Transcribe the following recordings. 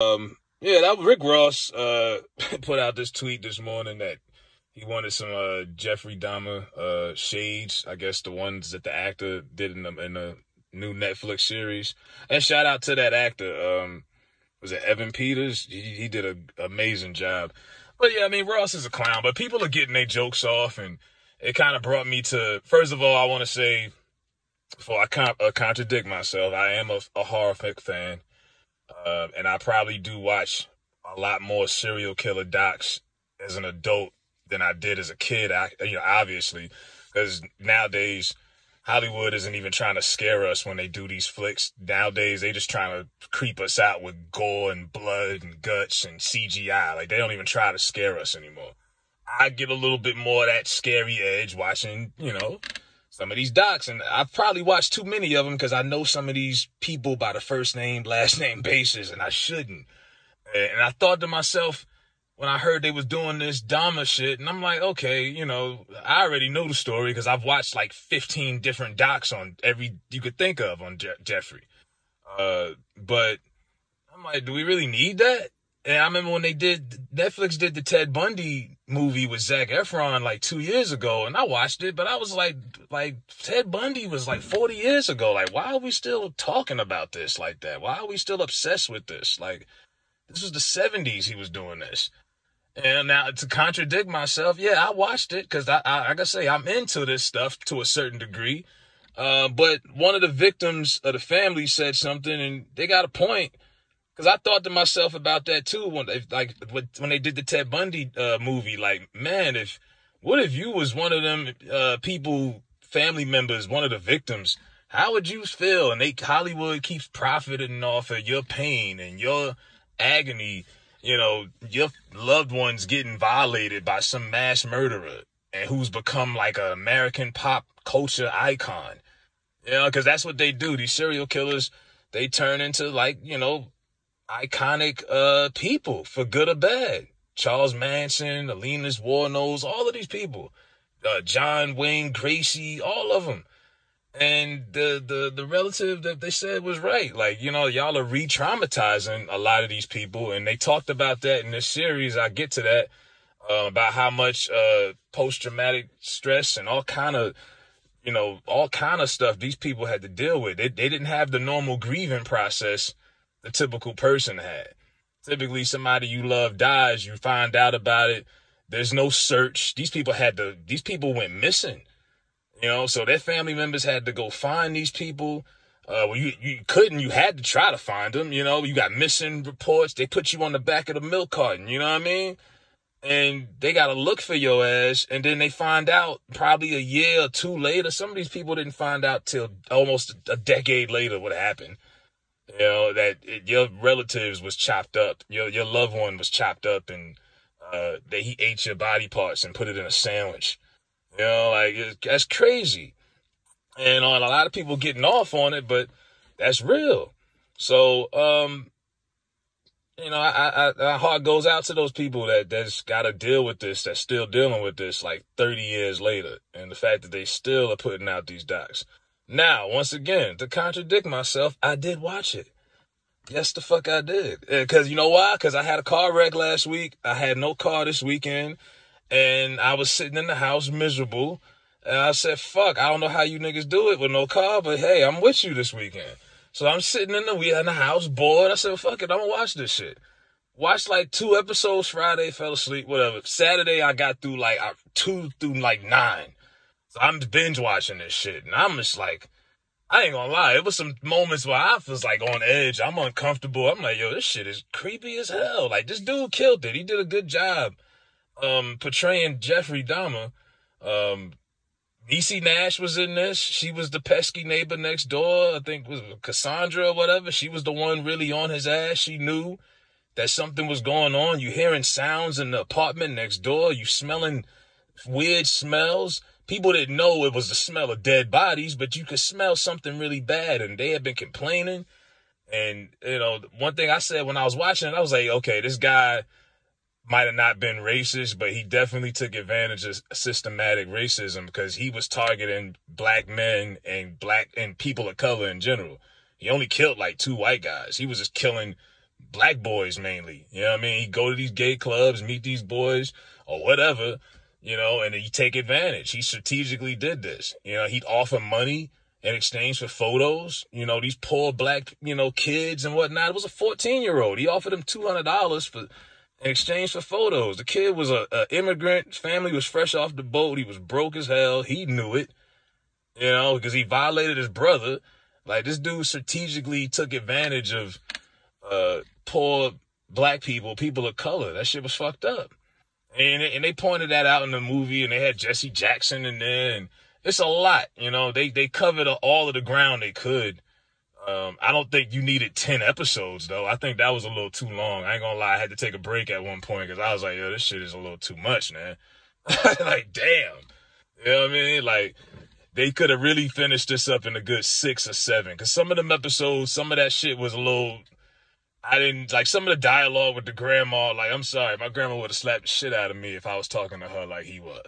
Yeah, that Rick Ross put out this tweet this morning that he wanted some Jeffrey Dahmer shades, I guess the ones that the actor did in the new Netflix series. And shout out to that actor. Was it Evan Peters? He did an amazing job. But yeah, I mean, Ross is a clown, but people are getting their jokes off, and it kind of brought me to, first of all, I want to say, before I contradict myself, I am a horror flick fan. And I probably do watch a lot more serial killer docs as an adult than I did as a kid. Obviously, because nowadays Hollywood isn't even trying to scare us when they do these flicks. Nowadays, they just trying to creep us out with gore and blood and guts and CGI. Like, they don't even try to scare us anymore. I get a little bit more of that scary edge watching, some of these docs, and I've probably watched too many of them because I know some of these people by the first name, last name basis, and I shouldn't. And I thought to myself when I heard they was doing this Dahmer shit, and I'm like, okay, I already know the story because I've watched like 15 different docs on every you could think of on Jeffrey. But I'm like, do we really need that? And I remember when Netflix did the Ted Bundy movie with Zac Efron like 2 years ago, and I watched it, but I was like Ted Bundy was like 40 years ago. Like, why are we still talking about this like that? Why are we still obsessed with this? Like, this was the 70s he was doing this. And now to contradict myself, yeah, I watched it because I like I say, I'm into this stuff to a certain degree. But one of the victims of the family said something, and they got a point. Because I thought to myself about that too when they did the Ted Bundy movie. Like, man, what if you was one of them people, family members, one of the victims? How would you feel? And Hollywood keeps profiting off of your pain and your agony. Your loved ones getting violated by some mass murderer and who's become like an American pop culture icon. Because that's what they do. These serial killers, they turn into iconic people for good or bad. Charles Manson, Alina's Warnos, all of these people, John Wayne Gracie, all of them. And the relative that they said was right. Like, y'all are re-traumatizing a lot of these people, and they talked about that in this series. I get to that about how much post-traumatic stress and all kind of stuff these people had to deal with. They didn't have the normal grieving process the typical person had. Typically, somebody you love dies, you find out about it. There's no search. These people went missing. So their family members had to go find these people. You had to try to find them. You got missing reports. They put you on the back of the milk carton. You know what I mean? And they got to look for your ass. And then they find out probably a year or two later. Some of these people didn't find out till almost a decade later what happened. That your relatives was chopped up. Your loved one was chopped up, and he ate your body parts and put it in a sandwich. That's crazy. And a lot of people getting off on it, but that's real. So, our heart goes out to those people that's got to deal with this, that's still dealing with this like 30 years later. And the fact that they still are putting out these docs. Now, once again, to contradict myself, I did watch it. Yes, the fuck I did. Because you know why? Because I had a car wreck last week. I had no car this weekend. And I was sitting in the house miserable. And I said, fuck, I don't know how you niggas do it with no car, but hey, I'm with you this weekend. So I'm sitting in the house bored. I said, well, fuck it, I'm gonna watch this shit. Watched like 2 episodes Friday, fell asleep, whatever. Saturday, I got through like 2 through like 9. So I'm binge watching this shit. And I'm just like, I ain't gonna lie. It was some moments where I was like on edge. I'm uncomfortable. I'm like, yo, this shit is creepy as hell. Like, this dude killed it. He did a good job portraying Jeffrey Dahmer. Niecy Nash was in this. She was the pesky neighbor next door. I think it was Cassandra or whatever. She was the one really on his ass. She knew that something was going on. You hearing sounds in the apartment next door. You smelling weird smells. People didn't know it was the smell of dead bodies, but you could smell something really bad, and they had been complaining. And, one thing I said when I was watching it, I was like, okay, this guy might have not been racist, but he definitely took advantage of systematic racism because he was targeting black men and people of color in general. He only killed like 2 white guys. He was just killing black boys mainly. You know what I mean? He'd go to these gay clubs, meet these boys or whatever, you know, and he'd take advantage. He strategically did this. You know, he'd offer money in exchange for photos. You know, these poor black, you know, kids and whatnot. It was a 14-year-old. He offered him $200 in exchange for photos. The kid was a immigrant. Family was fresh off the boat. He was broke as hell. He knew it, you know, because he violated his brother. Like, this dude strategically took advantage of poor black people, people of color. That shit was fucked up. And they pointed that out in the movie, and they had Jesse Jackson in there, and it's a lot, you know. They covered all of the ground they could. I don't think you needed 10 episodes, though. I think that was a little too long. I ain't gonna lie, I had to take a break at one point, because I was like, yo, this shit is a little too much, man. Like, damn. You know what I mean? Like, they could have really finished this up in a good 6 or 7, because some of them episodes, some of that shit was a little... I didn't, like, some of the dialogue with the grandma, like, I'm sorry, my grandma would have slapped the shit out of me if I was talking to her like he was.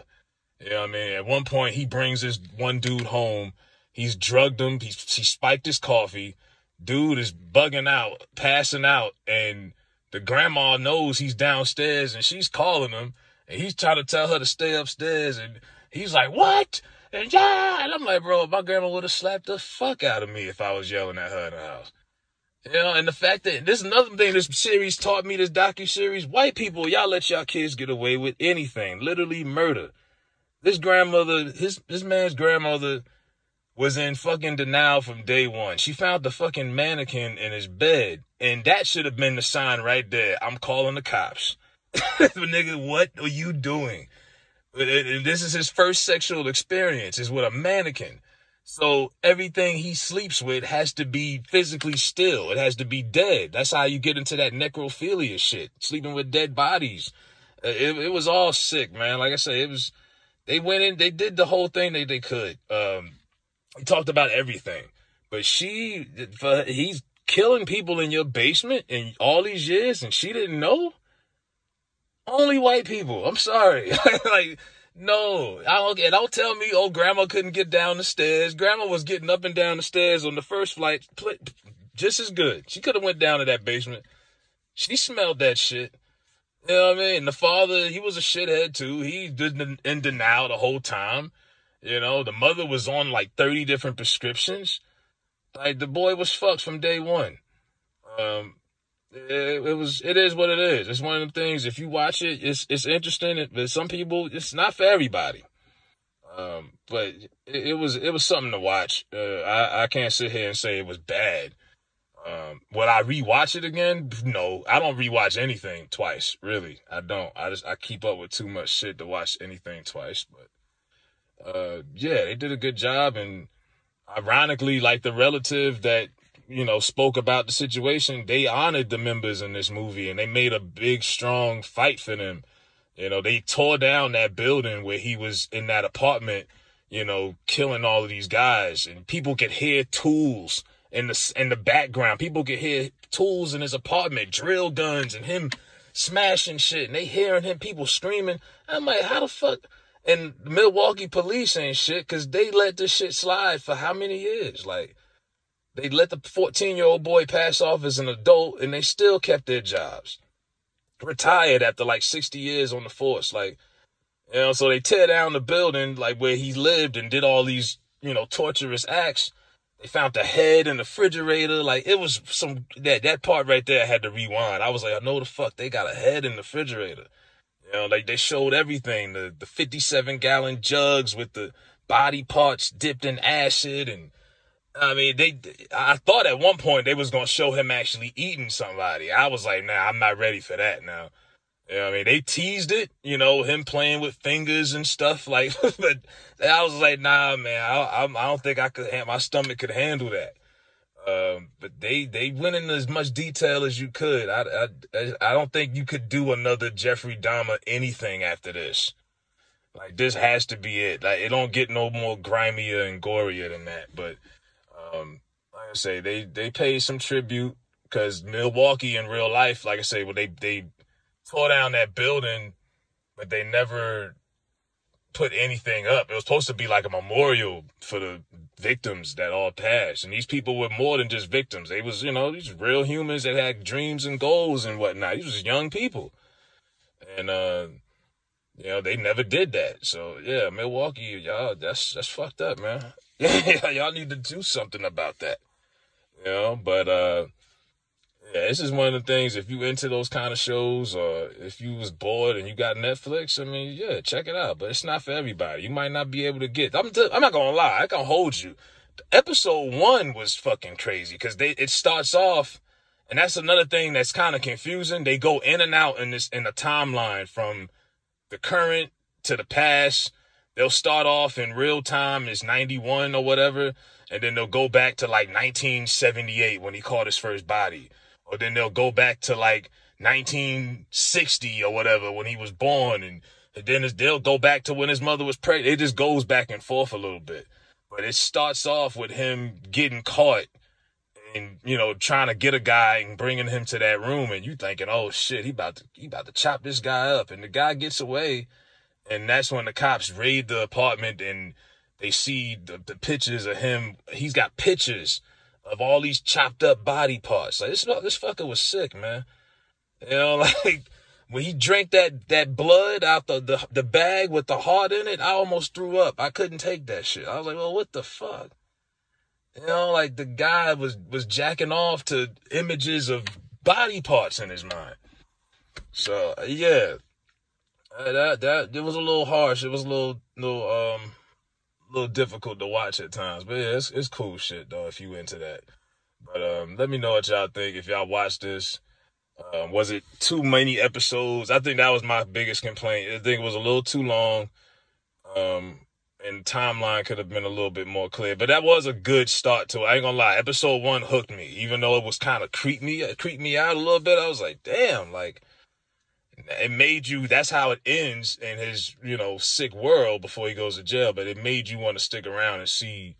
You know what I mean? At one point, he brings this one dude home. He's drugged him. He spiked his coffee. Dude is bugging out, passing out, and the grandma knows he's downstairs, and she's calling him, and he's trying to tell her to stay upstairs, and he's like, what? And yeah, and I'm like, bro, my grandma would have slapped the fuck out of me if I was yelling at her in the house. You know, and the fact that this is another thing this series taught me, this docuseries, white people, y'all let y'all kids get away with anything, literally murder. This grandmother, his man's grandmother was in fucking denial from day one. She found the fucking mannequin in his bed, and that should have been the sign right there. I'm calling the cops. Nigga, what are you doing? This is his first sexual experience, is with a mannequin. So everything he sleeps with has to be physically still. It has to be dead. That's how you get into that necrophilia shit, sleeping with dead bodies. It was all sick, man. Like I said, they went in, they did the whole thing they could. He talked about everything. But he's killing people in your basement in all these years, and she didn't know? Only white people. I'm sorry. Like, no, don't tell me, oh, grandma couldn't get down the stairs. Grandma was getting up and down the stairs on the first flight just as good. She could have went down to that basement. She smelled that shit. You know what I mean? The father, he was a shithead too. He didn't in denial the whole time. You know, the mother was on like 30 different prescriptions. Like, the boy was fucked from day one. It is what it is. It's one of them things. If you watch it, it's interesting. But some people, it's not for everybody. But it was something to watch. I can't sit here and say it was bad. Would I rewatch it again? No, I don't rewatch anything twice. Really, I don't. I keep up with too much shit to watch anything twice. But yeah, they did a good job. And ironically, like the relative that, you know, spoke about the situation, they honored the members in this movie, and they made a big, strong fight for them. You know, they tore down that building where he was in that apartment, you know, killing all of these guys, and people could hear tools in the background. People could hear tools in his apartment, drill guns, and him smashing shit, and they hearing him, people screaming. I'm like, how the fuck? And the Milwaukee police ain't shit, because they let this shit slide for how many years? Like, they let the 14-year-old boy pass off as an adult, and they still kept their jobs. Retired after like 60 years on the force. Like, you know, so they tear down the building, like where he lived and did all these, you know, torturous acts. They found the head in the refrigerator. Like, it was that part right there I had to rewind. I was like, I know the fuck, they got a head in the refrigerator. You know, like, they showed everything. The 57-gallon jugs with the body parts dipped in acid. And I mean, I thought at one point they was going to show him actually eating somebody. I was like, nah, I'm not ready for that now. You know what I mean? They teased it, you know, him playing with fingers and stuff, like, but I was like, nah, man, I don't think my stomach could handle that. But they went into as much detail as you could. I don't think you could do another Jeffrey Dahmer anything after this. Like, this has to be it. Like, it don't get no more grimier and gorier than that. But, like I say, they paid some tribute, because Milwaukee in real life, like I say, well, they tore down that building, but they never put anything up. It was supposed to be like a memorial for the victims that all passed. And these people were more than just victims. They was, these real humans that had dreams and goals and whatnot. These was young people. And, they never did that. So, yeah, Milwaukee, y'all, that's fucked up, man. Y'all need to do something about that. But, yeah, this is one of the things, if you into those kind of shows, or if you was bored and you got Netflix, I mean, yeah, check it out. But it's not for everybody. You might not be able to get, I'm not going to lie, I can hold you. Episode 1 was fucking crazy, because it starts off, and that's another thing that's kind of confusing. They go in and out in the timeline from the current to the past. They'll start off in real time as 91 or whatever, and then they'll go back to like 1978 when he caught his first body. Or then they'll go back to like 1960 or whatever when he was born. And then they'll go back to when his mother was pregnant. It just goes back and forth a little bit. But it starts off with him getting caught and, trying to get a guy and bringing him to that room. And you thinking, oh shit, he about to chop this guy up. And the guy gets away. And that's when the cops raid the apartment and they see the pictures of him. He's got pictures of all these chopped up body parts. Like, this fucker was sick, man. Like, when he drank that blood out the bag with the heart in it, I almost threw up. I couldn't take that shit. I was like, well, what the fuck? Like, the guy was jacking off to images of body parts in his mind. So, yeah. That it was a little harsh. It was a little difficult to watch at times. But yeah, it's cool shit, though, if you into that. But let me know what y'all think. If y'all watched this, was it too many episodes? I think that was my biggest complaint. I think it was a little too long. And timeline could have been a little bit more clear. But that was a good start to it. I ain't gonna lie. Episode 1 hooked me. Even though it was kind of creeped me out a little bit. I was like, damn, like, it made you, that's how it ends in his, sick world before he goes to jail. But it made you want to stick around and see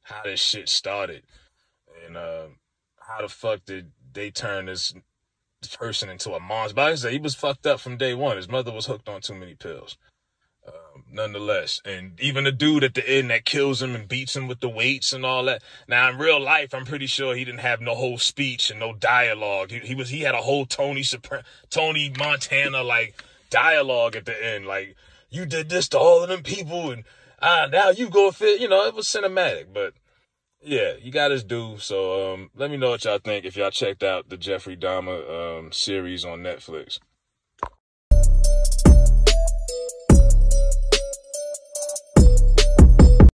how this shit started. And how the fuck did they turn this person into a monster? But like I said, he was fucked up from day one. His mother was hooked on too many pills. Nonetheless. And even the dude at the end that kills him and beats him with the weights and all that. Now, in real life, I'm pretty sure he didn't have no whole speech and no dialogue. He had a whole Tony Montana, like, dialogue at the end. Like, you did this to all of them people, and now you go fit. It was cinematic. But, yeah, you got his due. So, let me know what y'all think if y'all checked out the Jeffrey Dahmer series on Netflix.